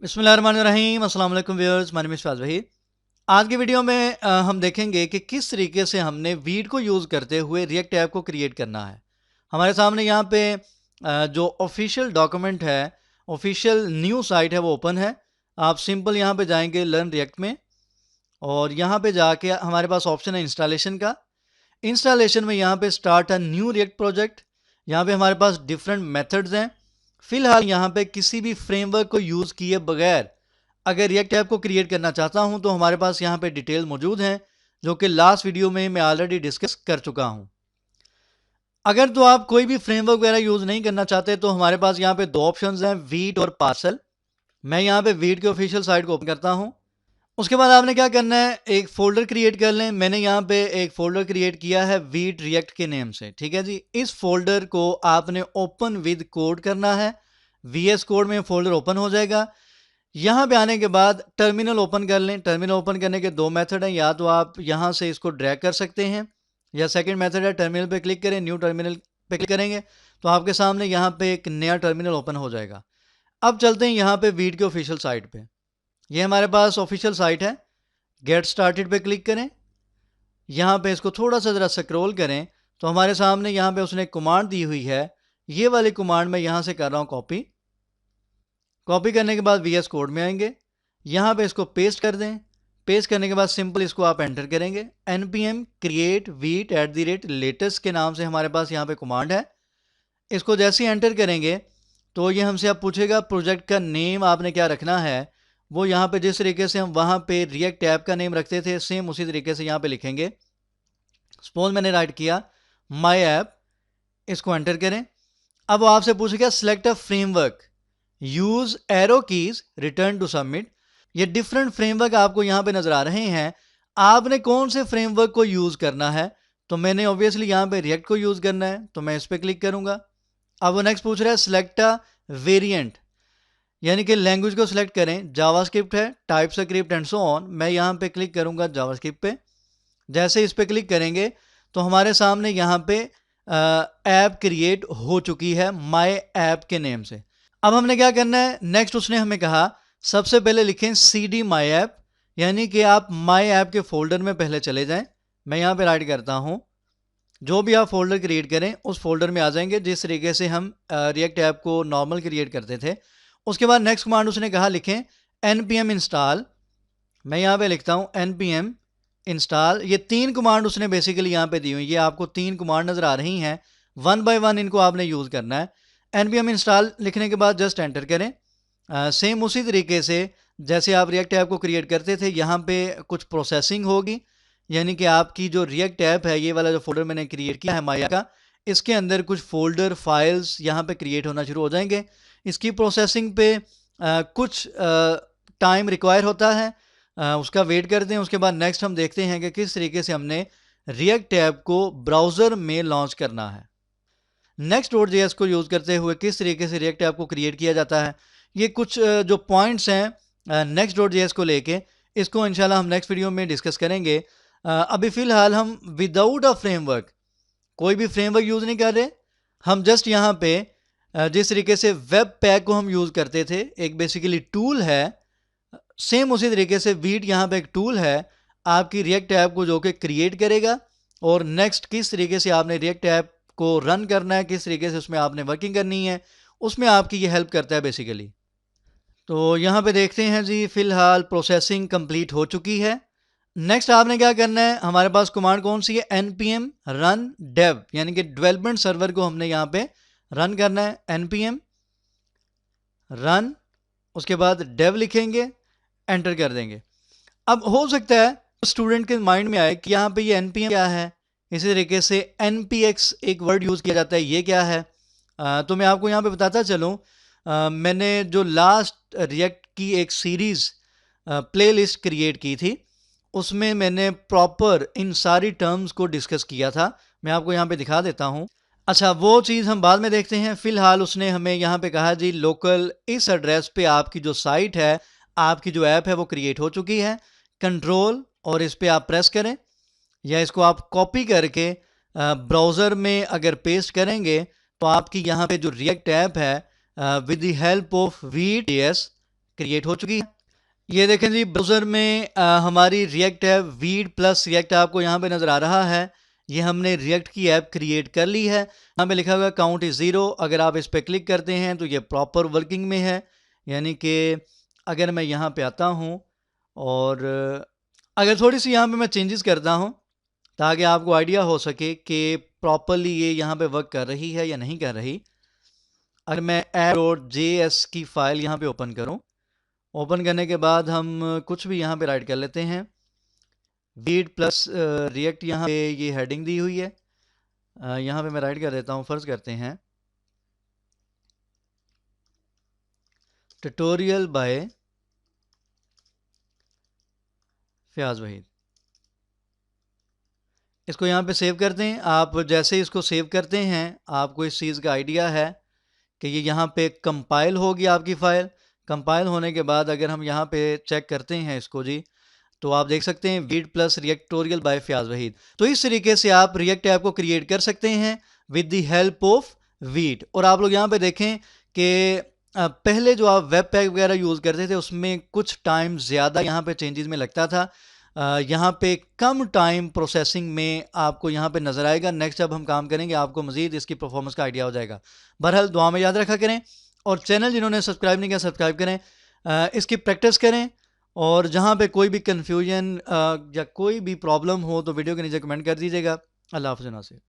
बिस्मिल्लाहिर्रहमानिर्रहीम। अस्सलाम वालेकुम व्यूअर्स, माय नेम इज़ फाज़ वही। आज की वीडियो में हम देखेंगे कि किस तरीके से हमने वीड को यूज़ करते हुए रिएक्ट ऐप को क्रिएट करना है। हमारे सामने यहाँ पे जो ऑफिशियल डॉक्यूमेंट है, ऑफिशियल न्यू साइट है, वो ओपन है। आप सिंपल यहाँ पे जाएंगे लर्न रिएक्ट में, और यहाँ पे जाके हमारे पास ऑप्शन है इंस्टॉलेशन का। इंस्टॉलेशन में यहाँ पे start a new react project. यहाँ पे हमारे पास डिफरेंट मेथड्स हैं। फिलहाल यहाँ पे किसी भी फ्रेमवर्क को यूज़ किए बगैर अगर रिएक्ट ऐप को क्रिएट करना चाहता हूँ तो हमारे पास यहाँ पे डिटेल मौजूद हैं, जो कि लास्ट वीडियो में मैं ऑलरेडी डिस्कस कर चुका हूँ। अगर तो आप कोई भी फ्रेमवर्क वगैरह यूज़ नहीं करना चाहते तो हमारे पास यहाँ पे दो ऑप्शंस हैं, वीट और पार्सल। मैं यहाँ पे वीट के ऑफिशियल साइट को ओपन करता हूँ। उसके बाद आपने क्या करना है, एक फोल्डर क्रिएट कर लें। मैंने यहाँ पे एक फोल्डर क्रिएट किया है वीट रिएक्ट के नेम से, ठीक है जी। इस फोल्डर को आपने ओपन विद कोड करना है। VS कोड में फोल्डर ओपन हो जाएगा। यहाँ पे आने के बाद टर्मिनल ओपन कर लें। टर्मिनल ओपन करने के दो मेथड हैं, या तो आप यहाँ से इसको ड्रैग कर सकते हैं, या सेकंड मेथड है टर्मिनल पे क्लिक करें, न्यू टर्मिनल पे क्लिक करेंगे तो आपके सामने यहाँ पे एक नया टर्मिनल ओपन हो जाएगा। अब चलते हैं यहाँ पे वीट के ऑफिशियल साइट पे। ये हमारे पास ऑफिशियल साइट है। गेट स्टार्टेड पे क्लिक करें। यहाँ पे इसको थोड़ा सा ज़रा स्क्रॉल करें तो हमारे सामने यहाँ पे उसने कमांड दी हुई है। ये वाली कमांड मैं यहाँ से कर रहा हूँ कॉपी। कॉपी करने के बाद VS कोड में आएंगे, यहाँ पे इसको पेस्ट कर दें। पेस्ट करने के बाद सिंपल इसको आप एंटर करेंगे। npm create वीट @latest के नाम से हमारे पास यहाँ पे कमांड है। इसको जैसे ही एंटर करेंगे तो ये हमसे अब पूछेगा प्रोजेक्ट का नेम आपने क्या रखना है। वो यहाँ पे जिस तरीके से हम वहाँ पे रिएक्ट ऐप का नेम रखते थे, सेम उसी तरीके से यहाँ पे लिखेंगे। सपोज मैंने राइट किया माई ऐप, इसको एंटर करें। अब वो आपसे पूछेगा select a framework, use arrow keys, return to submit. ये डिफरेंट फ्रेमवर्क आपको यहाँ पे नजर आ रहे हैं। आपने कौन से फ्रेमवर्क को यूज करना है, तो मैंने ऑब्वियसली यहाँ पे रिएक्ट को यूज करना है तो मैं इस पर क्लिक करूंगा। अब वो नेक्स्ट पूछ रहा है सिलेक्ट अ वेरिएंट, यानी कि लैंग्वेज को सिलेक्ट करें। जावास्क्रिप्ट है, टाइपस्क्रिप्ट एंड सो ऑन। मैं यहाँ पे क्लिक करूंगा जावास्क्रिप्ट पे। जैसे इस पे क्लिक करेंगे तो हमारे सामने यहाँ पे ऐप क्रिएट हो चुकी है माई ऐप के नेम से। अब हमने क्या करना है, नेक्स्ट उसने हमें कहा सबसे पहले लिखें CD माई ऐप, यानी कि आप माई ऐप के फोल्डर में पहले चले जाएं। मैं यहाँ पे राइट करता हूँ, जो भी आप फोल्डर क्रिएट करें उस फोल्डर में आ जाएंगे, जिस तरीके से हम रिएक्ट ऐप को नॉर्मल क्रिएट करते थे। उसके बाद नेक्स्ट कमांड उसने कहा लिखें npm इंस्टॉल। मैं यहाँ पे लिखता हूँ npm इंस्टॉल। ये तीन कमांड उसने बेसिकली यहाँ पे दी हुई, ये आपको तीन कमांड नजर आ रही हैं। वन बाय वन इनको आपने यूज़ करना है। npm इंस्टॉल लिखने के बाद जस्ट एंटर करें। सेम उसी तरीके से जैसे आप रिएक्ट ऐप को क्रिएट करते थे, यहाँ पे कुछ प्रोसेसिंग होगी, यानी कि आपकी जो रिएक्ट ऐप है, ये वाला जो फोल्डर मैंने क्रिएट किया है माया का, इसके अंदर कुछ फोल्डर फाइल्स यहाँ पे क्रिएट होना शुरू हो जाएंगे। इसकी प्रोसेसिंग पे कुछ टाइम रिक्वायर होता है, उसका वेट करते हैं। उसके बाद नेक्स्ट हम देखते हैं कि किस तरीके से हमने रिएक्ट ऐप को ब्राउज़र में लॉन्च करना है। Next.js को यूज़ करते हुए किस तरीके से रिएक्ट ऐप को क्रिएट किया जाता है, ये कुछ जो पॉइंट्स हैं Next.js को लेके, इसको इंशाल्लाह हम नेक्स्ट वीडियो में डिस्कस करेंगे। अभी फ़िलहाल हम विदाउट अ फ्रेमवर्क, कोई भी फ्रेमवर्क यूज़ नहीं कर रहे। हम जस्ट यहाँ पे जिस तरीके से वेब पैक को हम यूज़ करते थे, एक बेसिकली टूल है, सेम उसी तरीके से वीट यहाँ पे एक टूल है आपकी रिएक्ट ऐप को, जो कि क्रिएट करेगा। और नेक्स्ट किस तरीके से आपने रिएक्ट ऐप को रन करना है, किस तरीके से उसमें आपने वर्किंग करनी है, उसमें आपकी ये हेल्प करता है बेसिकली। तो यहाँ पे देखते हैं जी, फिलहाल प्रोसेसिंग कंप्लीट हो चुकी है। नेक्स्ट आपने क्या करना है, हमारे पास कमांड कौन सी है, npm run dev, यानी कि डेवलपमेंट सर्वर को हमने यहाँ पे रन करना है। npm run, उसके बाद dev लिखेंगे, एंटर कर देंगे। अब हो सकता है स्टूडेंट के माइंड में आए कि यहाँ पे ये npm क्या है, इसी तरीके से npx एक वर्ड यूज़ किया जाता है, ये क्या है। तो मैं आपको यहाँ पे बताता चलूँ, मैंने जो लास्ट रिएक्ट की एक सीरीज़ प्लेलिस्ट क्रिएट की थी, उसमें मैंने प्रॉपर इन सारी टर्म्स को डिस्कस किया था। मैं आपको यहाँ पे दिखा देता हूँ। अच्छा, वो चीज़ हम बाद में देखते हैं। फ़िलहाल उसने हमें यहाँ पे कहा जी लोकल इस एड्रेस पे आपकी जो साइट है, आपकी जो ऐप है वो क्रिएट हो चुकी है। कंट्रोल और इस पर आप प्रेस करें, या इसको आप कॉपी करके ब्राउज़र में अगर पेस्ट करेंगे तो आपकी यहाँ पे जो रिएक्ट ऐप है विद द हेल्प ऑफ वीट.js क्रिएट हो चुकी है। ये देखें जी, ब्राउज़र में हमारी React app Vite plus React आपको यहाँ पे नज़र आ रहा है। ये हमने रिएक्ट की ऐप क्रिएट कर ली है। यहाँ पे लिखा हुआ काउंट इज़ 0। अगर आप इस पर क्लिक करते हैं तो ये प्रॉपर वर्किंग में है, यानी कि अगर मैं यहाँ पे आता हूँ और अगर थोड़ी सी यहाँ पे मैं चेंजेस करता हूँ ताकि आपको आइडिया हो सके कि प्रॉपरली ये यहाँ पे वर्क कर रही है या नहीं कर रही। अगर मैं app.js की फ़ाइल यहाँ पे ओपन करूँ, ओपन करने के बाद हम कुछ भी यहाँ पे राइट कर लेते हैं। वीड प्लस रिएक्ट यहाँ पे ये हेडिंग दी हुई है। यहाँ पे मैं राइट कर देता हूँ। फ़र्ज़ करते हैं ट्यूटोरियल बाय फ़याज़ वहीद। इसको यहाँ पे सेव करते हैं। आप जैसे इसको सेव करते हैं आपको इस चीज़ का आइडिया है कि ये यहाँ पे कंपाइल होगी आपकी फ़ाइल। कंपाइल होने के बाद अगर हम यहाँ पे चेक करते हैं इसको जी, तो आप देख सकते हैं weed plus react tutorial bye Fayaz Waheed. तो इस तरीके से आप रिएक्ट ऐप को क्रिएट कर सकते हैं with the help of weed. और आप लोग यहाँ पे देखें कि पहले जो आप वेब पैक वगैरह यूज़ करते थे उसमें कुछ टाइम ज़्यादा यहाँ पे चेंजेस में लगता था। यहाँ पे कम टाइम प्रोसेसिंग में आपको यहाँ पे नज़र आएगा। नेक्स्ट जब हम काम करेंगे आपको मज़ीद इसकी परफॉर्मेंस का आइडिया हो जाएगा। बहरहाल दुआ में याद रखा करें और चैनल जिन्होंने सब्सक्राइब नहीं किया सब्सक्राइब करें, इसकी प्रैक्टिस करें। और जहाँ पे कोई भी कन्फ्यूजन या कोई भी प्रॉब्लम हो तो वीडियो के नीचे कमेंट कर दीजिएगा। अल्लाह हाफ़िज़।